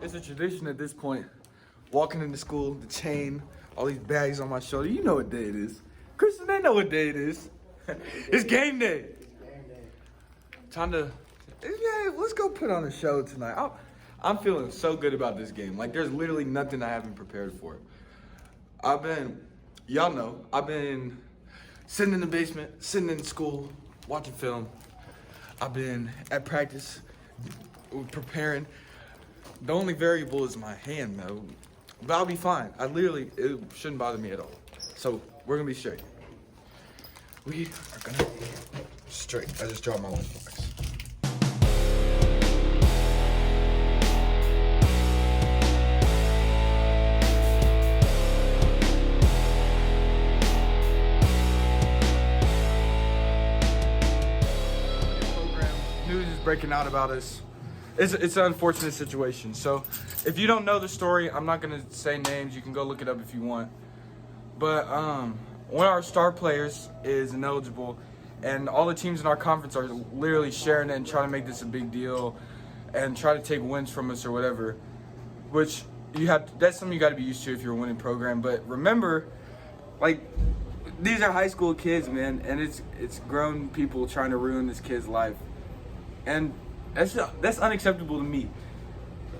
It's a tradition at this point. Walking into school, the chain, all these bags on my shoulder. You know what day it is. Christian, they know what day it is. It's game day. Time to, yeah, let's go put on a show tonight. I'm feeling so good about this game. Like, there's literally nothing I haven't prepared for. Y'all know, I've been sitting in the basement, sitting in school, watching film. I've been at practice, preparing. The only variable is my hand, though. But I'll be fine. It shouldn't bother me at all. So, we're gonna be straight. We are gonna be straight. I just dropped my lunchbox. News is breaking out about us. It's an unfortunate situation. So if you don't know the story, I'm not gonna say names. You can go look it up if you want. But one of our star players is ineligible, and all the teams in our conference are literally sharing it and trying to make this a big deal and try to take wins from us or whatever. Which that's something you got to be used to if you're a winning program. But remember, like, these are high school kids, man, and it's grown people trying to ruin this kid's life. And that's unacceptable to me.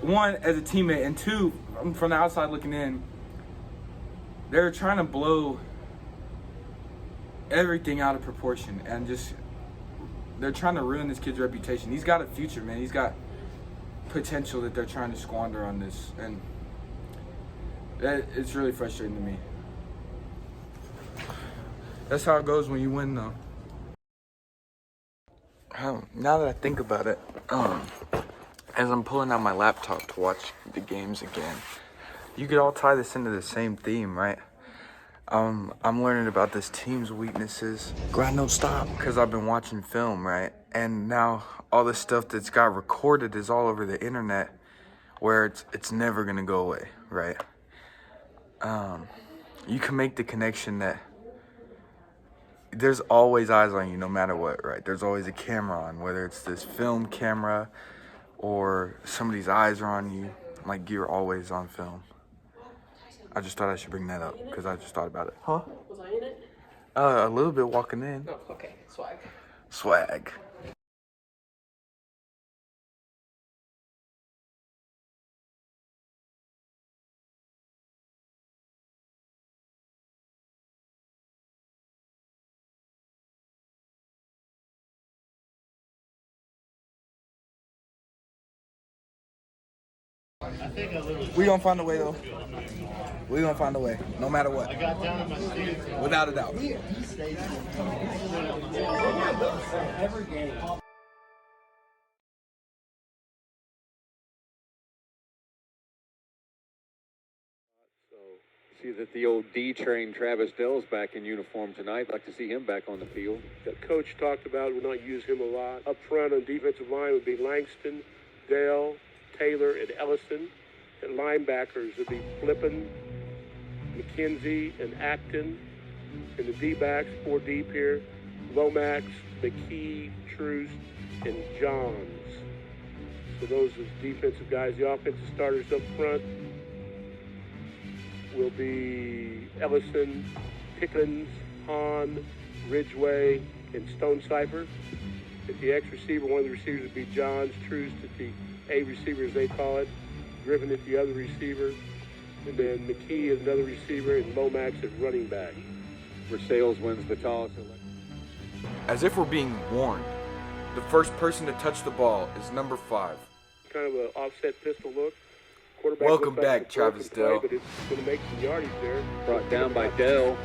One, as a teammate, and two, from the outside looking in, they're trying to blow everything out of proportion and they're trying to ruin this kid's reputation. He's got a future, man. He's got potential that they're trying to squander on this, and it's really frustrating to me. That's how it goes when you win, though. Now that I think about it, as I'm pulling out my laptop to watch the games again, you could all tie this into the same theme, right? I'm learning about this team's weaknesses. Grind, don't stop. Because I've been watching film, right? And now all this stuff that's got recorded is all over the internet, where it's never gonna go away, right? You can make the connection that there's always eyes on you no matter what, right? There's always a camera on, whether it's this film camera or somebody's eyes are on you, like you're always on film. I just thought I should bring that up because I just thought about it. Huh? Was I in it? A little bit walking in. Oh, okay. Swag. Swag. We gonna find a way, though. We gonna find a way, no matter what. Without a doubt. See that the old D-train Travis Dell's back in uniform tonight. Like to see him back on the field. The coach talked about we'll not use him a lot. Up front on defensive line would be Langston, Dell, Taylor, and Ellison. At linebackers would be Flippin, McKenzie, and Acton. And the D-backs, 4 deep here, Lomax, McKee, Truce, and Johns. So those are the defensive guys. The offensive starters up front will be Ellison, Pickens, Hahn, Ridgeway, and Stonecipher. At the X receiver, one of the receivers would be Johns, Truce at the A receiver, as they call it, Griffin at the other receiver, and then McKee is another receiver, and Lomax at running back. Versailles wins the toss. As if we're being warned, the first person to touch the ball is number 5. Kind of an offset pistol look. Quarterback Welcome back, Travis Dell. But it's going to make some yardage there. Brought down by Dell.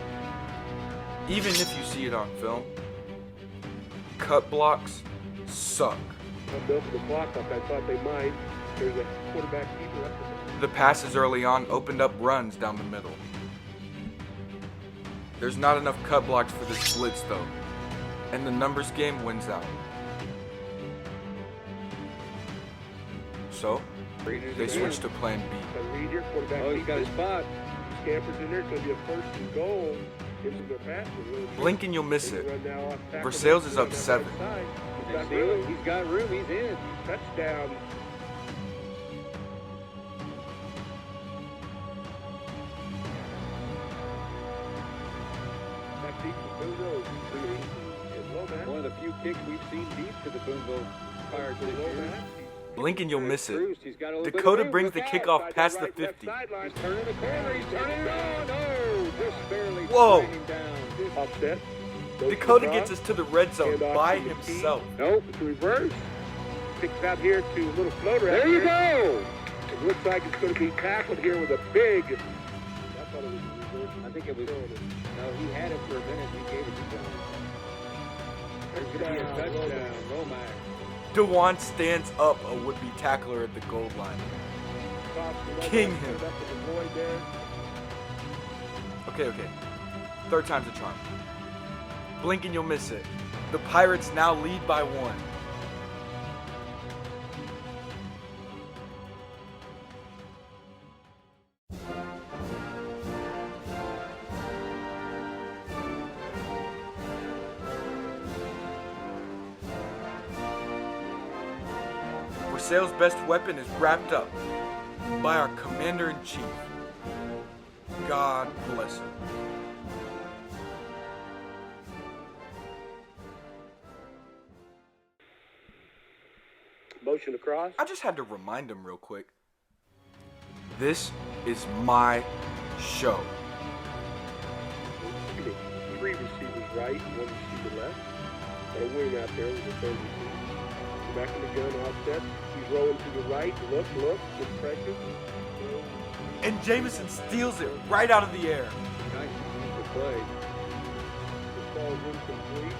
Even if you see it on film, cut blocks suck. Not built the block up. I thought they might. There's a quarterback keeper up there. The passes early on opened up runs down the middle. There's not enough cut blocks for this blitz, though, and the numbers game wins out. So they switched to plan B. Reed here, quarterback. Oh, he's got his spot. Scampers in there. It's going to be a first and goal into their pass. Blink and you'll miss it. Versailles is up 7. He's got room. He's in. Touchdown. Boonville is leading. And Lomax. One of the few kicks we've seen deep to the Boonville Pirates this year. Blink and you'll miss it. He's got a little Dakota bit of brings the room. kickoff past the Right, left 50. sideline. He's turning the corner. He's turning it on. Oh, just barely Whoa. sliding down. Offset. Goes Dakota across. gets us to the red zone Handoff by to the key. himself. Nope. It's a reverse. Picks out here to a little floater. There out you here. go. It looks like it's going to be tackled here with a big. I thought it was a reverse. I think it was. No, he had it for a minute. He gave it to him. There's going to be a touchdown. Lomax. Dewan stands up a would-be tackler at the goal line. King him. Okay. Third time's a charm. Blink and you'll miss it. The Pirates now lead by 1. Versailles' best weapon is wrapped up by our Commander-in-Chief. God bless him. Motion across. I just had to remind him real quick. This is my show. Excuse me. 3 receivers right, 1 receiver left. Got a wing out there with the third receiver. Back in the gun, offset. He's rolling to the right. Look, good pressure. And Jameson steals it right out of the air. Nice for play. The ball is incomplete.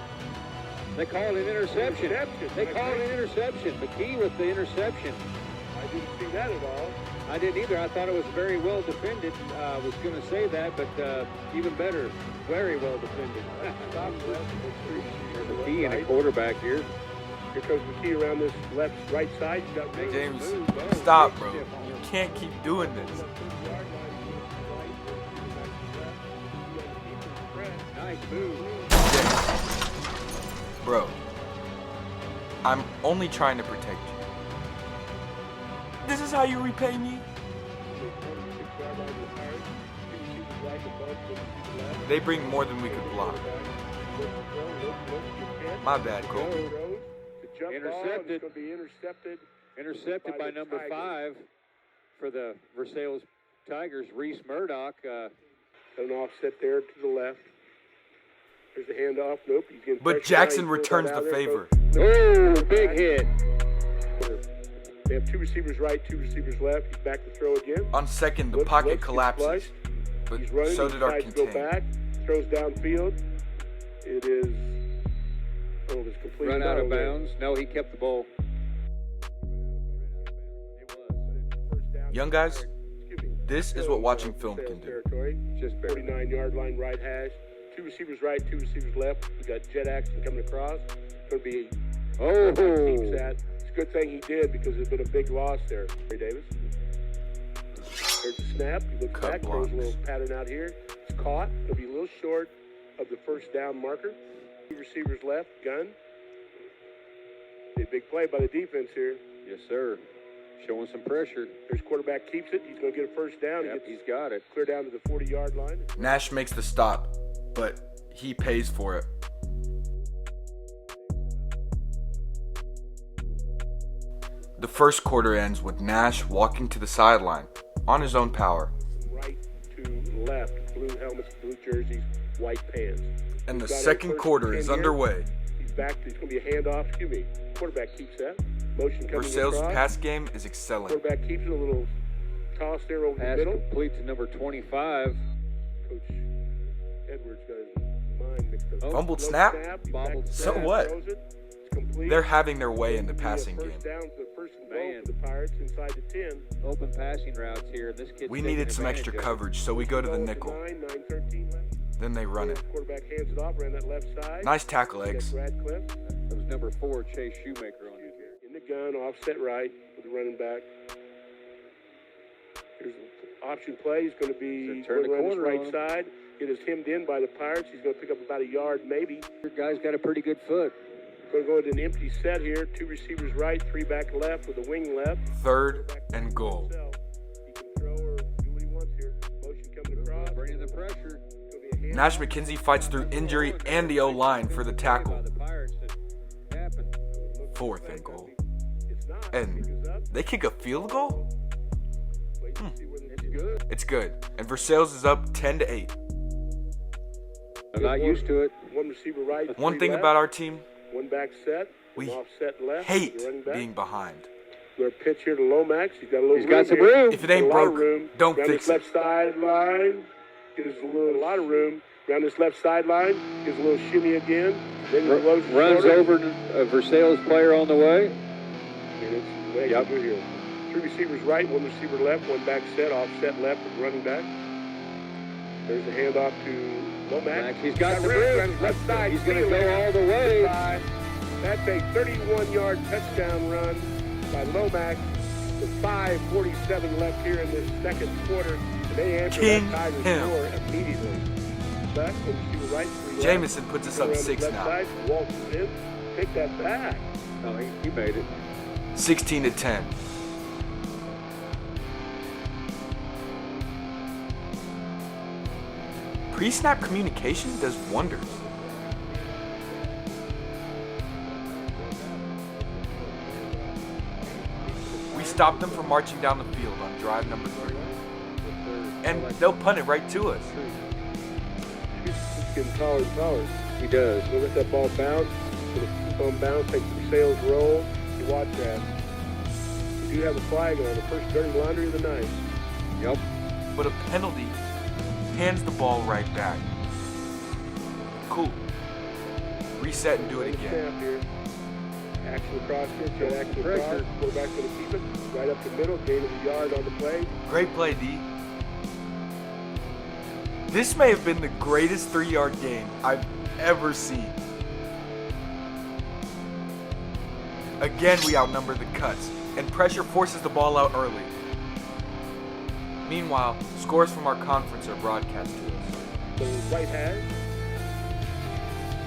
They called an interception. They called an interception. McKee with the interception. I didn't see that at all. I didn't either. I thought it was very well defended. I was going to say that, but even better, very well defended. Stop left. McKee and a quarterback here. Here comes McKee around this right side. He's got room. James, Move. stop, bro. You can't keep doing this. Nice move. Bro, I'm only trying to protect you. This is how you repay me? They bring more than we could block. My bad, Cole. Intercepted. Intercepted. Intercepted by number 5 for the Versailles Tigers, Reese Murdoch. An offset there to the left. There's the handoff. Nope. He's getting But pressure. Jackson Now he returns throws the that out favor. there. Oh, big hit. They have 2 receivers right, 2 receivers left. He's back to throw again. On second, the Looks, pocket gets collapses. flushed. But He's running. so He did our decides to go contain. back. Throws downfield. It is. Oh, it's completely Run out of over. bounds. No, he kept the ball. First down. Young guys, Excuse me. this is what watching film Sales can do. Territory. Just barely. 49-yard line right hash. 2 receivers right, 2 receivers left. We got jet action coming across. Going to be. Oh. Keeps that. It's a good thing he did because there's been a big loss there. Ray Davis. There's the snap. He looks Cut back. Throws a blocks. little pattern out here. It's caught. It'll be a little short of the first down marker. 2 receivers left. Gun. A big play by the defense here. Yes, sir. Showing some pressure. There's quarterback keeps it. He's going to get a first down. Yep, He he's gets got it. clear down to the 40-yard line. Nash makes the stop, but he pays for it. The first quarter ends with Nash walking to the sideline on his own power. Right to left. Blue helmets, blue jerseys, white pants. And the He's got a second first quarter and is 10 here. underway. He's back. He's going to be a handoff. Excuse me. Quarterback keeps that. Motion coming Versailles' across. pass game is excelling. Quarterback keeps it. A little toss there over Pass the middle. complete to number 25. Coach Edwards got his mind mixed up. Fumbled Low snap? He's Bobbled back to So pass, what? throws it. It's complete. They're having their way in the It'll be a passing game. first down to the first and goal Man. for the Pirates inside the 10. Open passing routes here. This kid's We taking needed some advantage extra of it. coverage, so we go to the Goal at nickel. 9:13 left. Then they run it. Quarterback hands it off, ran that left side. Nice tackle, We got Eggs. Radcliffe. That was number 4, Chase Shoemaker on it. In the gun, offset right with the running back. Here's the option play. He's going to be So turn the going around his corner right on him. side. It is hemmed in by the Pirates. He's going to pick up about a yard, maybe. Your guy's got a pretty good foot. Going to go into an empty set here. 2 receivers right, 3 back left with a wing left. Third and goal. He can throw or do what he wants here. Motion coming across. Bringing the pressure. It's gonna be a Nash McKenzie fights through injury and the O-line for the tackle. 4th and goal. And they kick a field goal? It's good. And Versailles is up 10-8. I'm not used to it. One receiver right. One thing about our team, One back set. we Offset left. hate Running back. being behind. We're pitch here to Lomax. He's got a little. He's got some here. room. If it ain't A lot of broke, room. don't Round fix this it. left sideline. Gives a lot of room. Round this left sideline. Gives a little shimmy again. Then Runs over a Versailles player on the way. And it's the way you do here. 3 receivers right, 1 receiver left, 1 back set, offset left with running back. There's a handoff to Lomax. He's got some room. Left side. He's going to go all the way. That's a 31-yard touchdown run by Lomax. With 5:47 left here in this second quarter. And they answer King that Tigers him. score immediately. Left, 1 receiver right, 3 left. Jamison puts us up Around 6 left now. side, waltzes in. Take that back. No, he made it. 16-10. Pre-snap communication does wonders. We stopped them from marching down the field on drive number 3. And they'll punt it right to us. He's getting taller and taller. He does. We'll let that ball bounce. It'll keep on bounce, take the sales roll. You watch that. You do have a flag on the first dirty laundry of the night. Yep. But a penalty hands the ball right back. Cool. Reset and do it again. Snap here. Action across here. Jet action across. Quarterback's going to keep it. Right up the middle. Gain of a yard on the play. Great play, D. This may have been the greatest 3-yard gain I've ever seen. Again, we outnumber the cuts, and pressure forces the ball out early. Meanwhile, scores from our conference are broadcast to us. The right hand.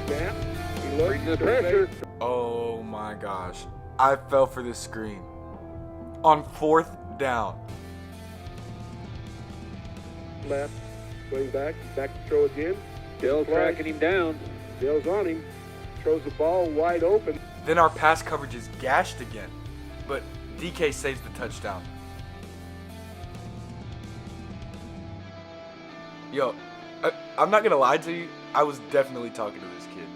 Snap. He looks. Bring the pressure. Oh my gosh. I fell for this screen. On 4th down. Left. Going back. Back to throw again. Still tracking him down. Dale's on him. Throws the ball wide open. Then our pass coverage is gashed again, but DK saves the touchdown. Yo, I'm not gonna lie to you, I was definitely talking to this kid.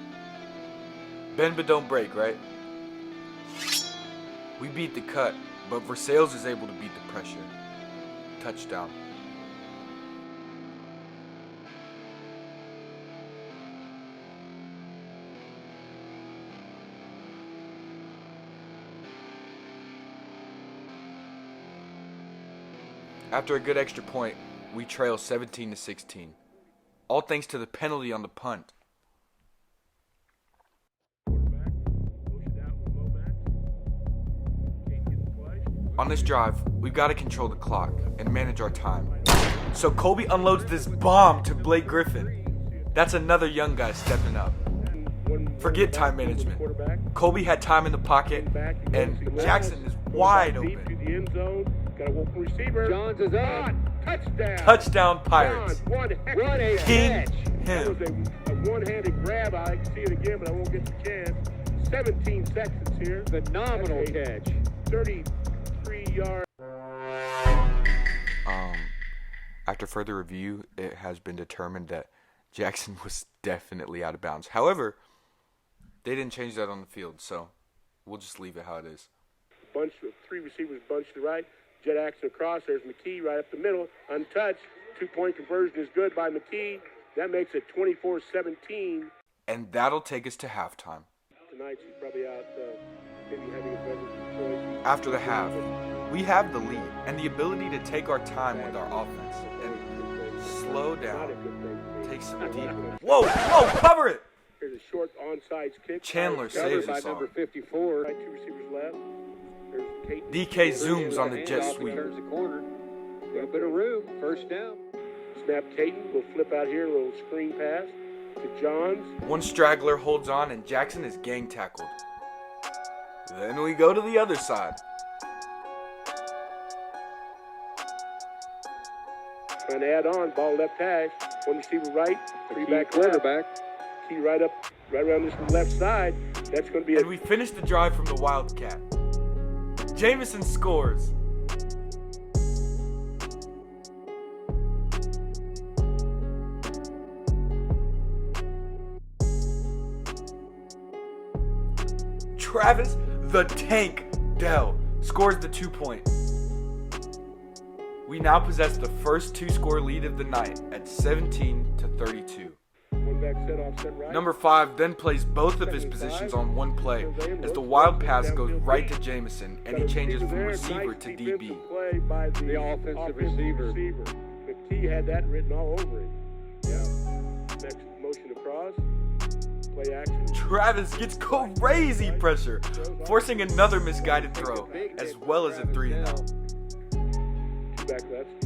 Bend but don't break, right? We beat the cut, but Versailles is able to beat the pressure. Touchdown. After a good extra point, we trail 17-16. All thanks to the penalty on the punt. On this drive, we've got to control the clock and manage our time. So Colby unloads this bomb to Blake Griffin. That's another young guy stepping up. Forget time management. Colby had time in the pocket, and Jackson is wide open. Got a open receiver. Johns is up. Touchdown. Touchdown Pirates. Johns, what a King catch. That was him. a one-handed grab. I can see it again, but I won't get the chance. 17 seconds here. Phenomenal That's a catch. 33-yard. After further review, it has been determined that Jackson was definitely out of bounds. However, they didn't change that on the field, so we'll just leave it how it is. Bunch of 3 receivers bunched to the right. Jet action across. There's McKee right up the middle. Untouched. 2-point conversion is good by McKee. That makes it 24-17. And that'll take us to halftime. Tonight she's probably out maybe having a beverage choice. After the half, we have the lead and the ability to take our time with our offense and slow down, take some deep. Whoa, cover it! Here's a short onside kick. Chandler Covered saves by us Number all. 54. Right, 2 receivers left. There's Kate. DK zooms on the jet Handoff, he sweep. turns the corner. Got a bit of room. First down. Snap Caton. We'll flip out here. A little screen pass to Johns. One straggler holds on and Jackson is gang tackled. Then we go to the other side. Trying to add on. Ball left hash. One receiver right, three Key back quarterback. left. Key right around this left side. That's going to be And we finished the drive from the Wildcat. Jameson scores. Travis the Tank Dell scores the 2-point. We now possess the first 2-score lead of the night at 17-32. one back set offset right. Number 5 then plays both of his positions on one play as the wild pass goes right to Jameson and he changes from receiver to DB. Play by the offensive receiver. McKee had that written all over it. Yeah. Next motion across. Play action. Travis gets crazy pressure, forcing another misguided throw as well as a 3-and-out. Two back left.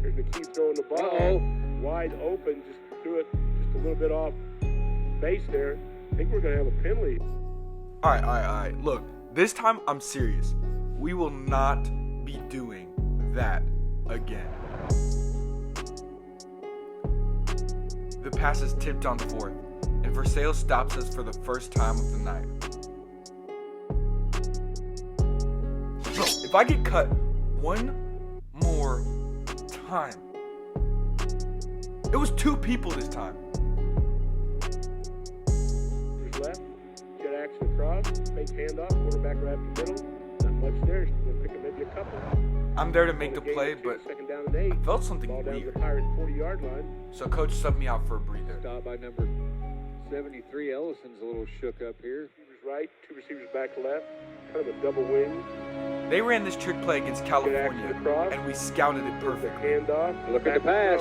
Here's McKee throwing the ball. Wide open. Just threw it just a little bit off base there. I think we're going to have a penalty. All right. Look, this time I'm serious. We will not be doing that again. The pass is tipped on 4th, and Versailles stops us for the first time of the night. Bro, if I get cut one more time. It was 2 people this time. Here's left. Jet action across. Fake handoff. Quarterback right up the middle. Not much there. We'll pick up maybe a couple. I'm there to make the play, but second down and 8. I felt something Ball down to weird. the Pirate 40-yard line. So coach subbed me out for a breather. Stop by number 73. Ellison's a little shook up here. Receivers right. 2 receivers back left. Kind of a double wing. They ran this trick play against California, and we scouted it perfectly. Handoff. Look at the pass.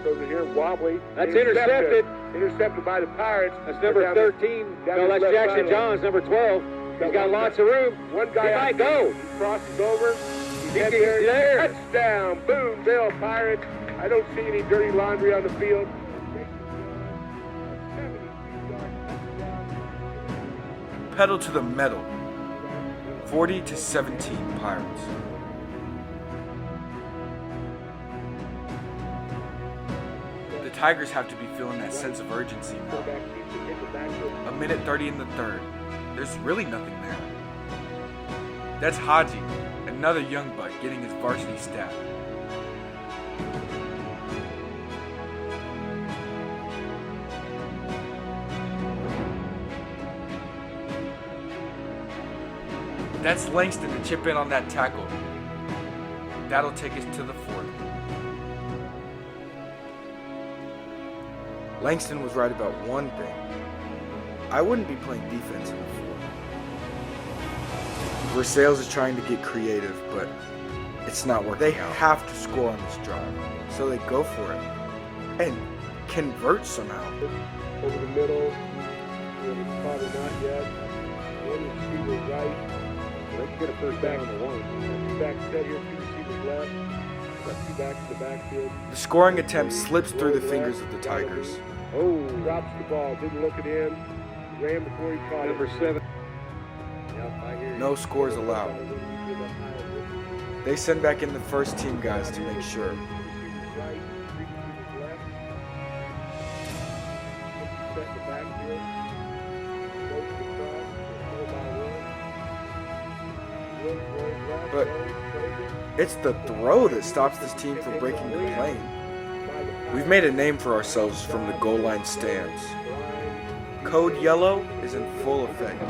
Goes in here wobbly. That's intercepted. Intercepted by the Pirates. That's number 13. No, that's Jackson Johns, number 12. He's got lots of room. One guy He might go. He crosses over. He's He's there. there. Touchdown. Boonville Pirates. I don't see any dirty laundry on the field. Pedal to the metal. 40-17 Pirates. The Tigers have to be feeling that sense of urgency now. A minute 30 in the 3rd. There's really nothing there. That's Haji, another young buck getting his varsity stat. That's Langston to chip in on that tackle. That'll take us to the 4th. Langston was right about one thing. I wouldn't be playing defense in the 4th. Versailles is trying to get creative, but it's not working. They have to score on this drive, so they go for it and convert somehow. Over the middle. Probably not yet. One receiver right. Let's get a first down on the 1. Two back set here. 2 receivers left. Got 2 backs in the backfield. The scoring attempt slips through the fingers of the Tigers. Oh, drops the ball. Didn't look it in. Ran before he caught Number it. 7. Yep, I hear you. No scores allowed. They send back in the first team guys to make sure. Right, 3 receivers left. Set the backfield. Motion across. 4 by 1. But it's the throw that stops this team from breaking the plane. We've made a name for ourselves from the goal line stands. Code Yellow is in full effect.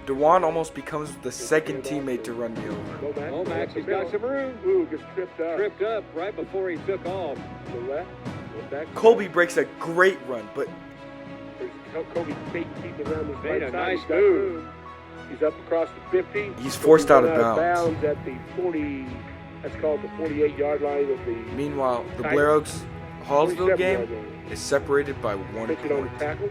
Dewan almost becomes the second teammate to run me over. Lomax, he's got some room. Ooh, gets tripped up. Tripped up right before he took off. To the left. Back. Colby breaks a great run, but There's Kobe keeping around his Made right a side. nice He's got move. room. He's up across the 50. he's forced out of Out of bounds. bounds at the 40. That's called the 48-yard line of the. Meanwhile, the Blair Oaks Hallsville 47-yard game line. is separated by 1 Pitch it on the point. tackle.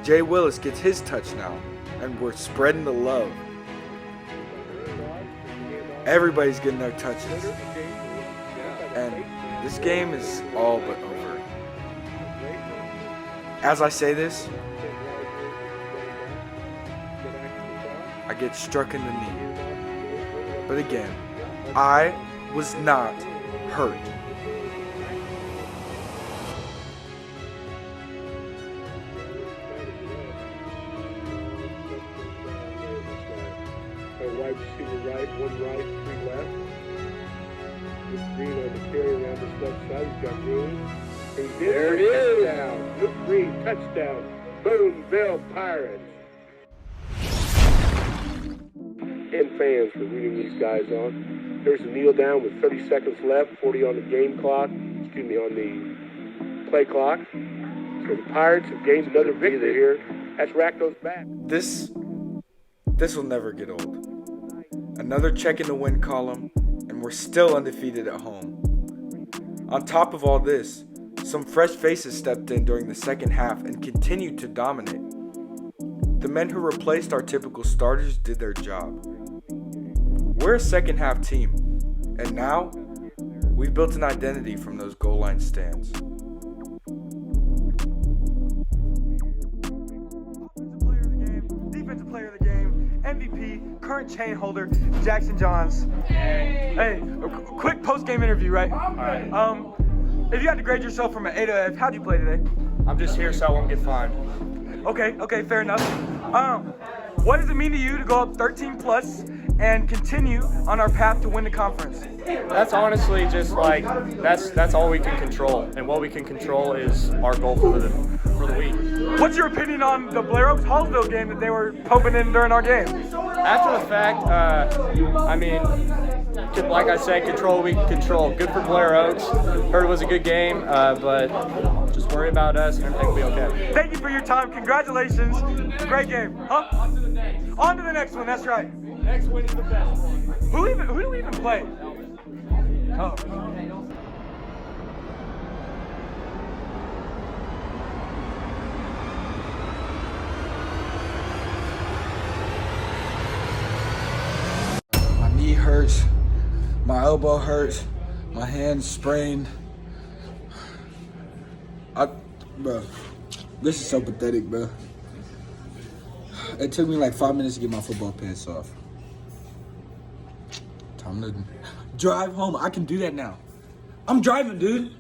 Jay Willis gets his touchdown, and we're spreading the love. Everybody's getting their touches, and this game is all but over. As I say this, I get struck in the knee. But again, I was not hurt. Wide receiver right, one right, three left. With Green on the carry around this left side. He's got room. And there it is. Touchdown. Luke Green, touchdown. Boonville Pirates. And fans for rooting these guys on. There's a kneel down with 30 seconds left, 40 on the game clock. Excuse me, on the play clock. So the Pirates have gained another victory here. That's Racco's back. This will never get old. Another check in the win column, and we're still undefeated at home. On top of all this, some fresh faces stepped in during the second half and continued to dominate. The men who replaced our typical starters did their job. We're a second half team, and now we've built an identity from those goal line stands. Defensive player of the game, MVP, current chain holder, Jackson Johns. Hey, a quick post-game interview, right? All right. If you had to grade yourself from an A to F, how'd you play today? I'm just here so I won't get fined. Okay, fair enough. What does it mean to you to go up 13 plus and continue on our path to win the conference? That's honestly just like, that's all we can control. And what we can control is our goal for the week. What's your opinion on the Blair Oaks Hallsville game that they were poking in during our game? After the fact, I mean, like I said, control what we can control. Good for Blair Oaks. Heard it was a good game, but just worry about us and everything will be okay. Thank you for your time. Congratulations. Great game. Huh? On to the next one. That's right. Next win is the best one. Who do we even play? Oh. My knee hurts, my elbow hurts, my hand's sprained. Bro, this is so pathetic, bro. It took me like 5 minutes to get my football pants off. Time to drive home. I can do that now. I'm driving, dude.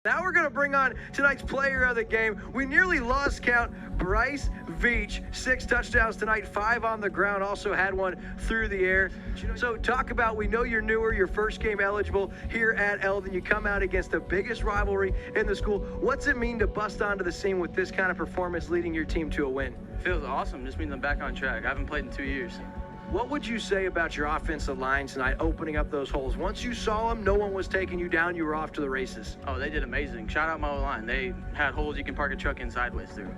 Now we're going to bring on tonight's player of the game. We nearly lost count. Bryce Veach, 6 touchdowns tonight, 5 on the ground, also had one through the air. So talk about, we know you're newer, your first game eligible here at Eldon. You come out against the biggest rivalry in the school. What's it mean to bust onto the scene with this kind of performance leading your team to a win? Feels awesome. Just means I'm back on track. I haven't played in 2 years. What would you say about your offensive line tonight, opening up those holes? Once you saw them, no one was taking you down. You were off to the races. Oh, they did amazing. Shout out my O-line. They had holes you can park a truck in sideways through.